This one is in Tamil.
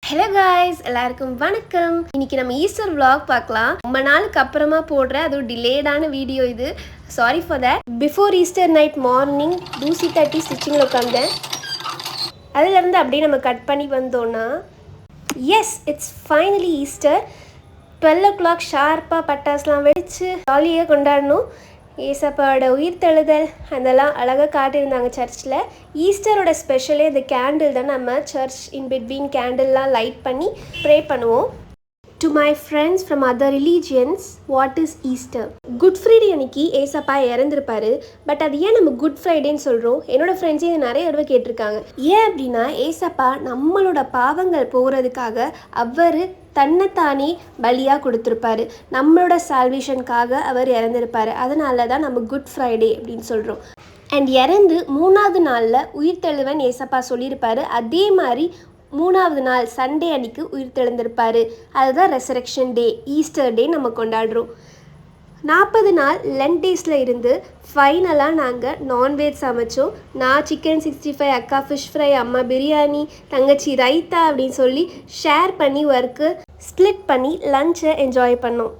ஹலோ காய்ஸ், எல்லாருக்கும் வணக்கம். இன்னைக்கு நம்ம ஈஸ்டர் vlog பார்க்கலாம். ரொம்ப நாளுக்கு அப்புறமா போடுற அதுவும் டிலேடான வீடியோ இது. Sorry for that. Before Easter night morning தூசி தட்டி ஸ்டிச்சிங்கில் உட்காந்தேன். அதுலேருந்து அப்படியே நம்ம கட் பண்ணி வந்தோன்னா S, it's finally Easter. 12 o'clock ஷார்ப்பாக பட்டாசுலாம் வெடித்து ஜாலியாக கொண்டாடணும். ஏசப்பாவோட உயிர்த்தெழுதல் அதெல்லாம் அழகாக காட்டியிருந்தாங்க சர்ச்சில். ஈஸ்டரோட ஸ்பெஷலே இந்த கேண்டில் தான். நம்ம சர்ச் இன் பிட்வீன் கேண்டில்லாம் லைட் பண்ணி ப்ரே பண்ணுவோம். To my friends from other religions, what is Easter? Good Friday அன்னைக்கு ஏசப்பா இறந்துருப்பாரு. பட் அது ஏன் நம்ம குட் ஃப்ரைடேன்னு சொல்கிறோம்? என்னோடய ஃப்ரெண்ட்ஸே இது நிறைய தடவை கேட்டிருக்காங்க. ஏன் அப்படின்னா, ஏசப்பா நம்மளோட பாவங்கள் போகிறதுக்காக அவர் தன்னைத்தானே பலியாக கொடுத்துருப்பாரு. நம்மளோட சால்வேஷனுக்காக அவர் இறந்துருப்பார். அதனால தான் நம்ம குட் ஃப்ரைடே அப்படின்னு சொல்கிறோம். அண்ட் இறந்து 3வது நாளில் உயிர்த்தெழுவன் ஏசப்பா சொல்லியிருப்பார். அதே மாதிரி 3வது நாள் சண்டே அன்னைக்கு உயிர்த்தெழுந்திருப்பார். அதுதான் ரெசரக்ஷன் டே, ஈஸ்டர் டே நம்ம கொண்டாடுறோம். 40 நாள் லென்ட் டேஸில் இருந்து ஃபைனலாக நாங்கள் நான்வெஜ் சமைச்சோம். நான் சிக்கன் 65, அக்கா ஃபிஷ் ஃப்ரை, அம்மா பிரியாணி, தங்கச்சி ரைத்தா அப்படின்னு சொல்லி ஷேர் பண்ணி ஒர்க்கு ஸ்ப்ளிட் பண்ணி லன்ச்சை என்ஜாய் பண்ணோம்.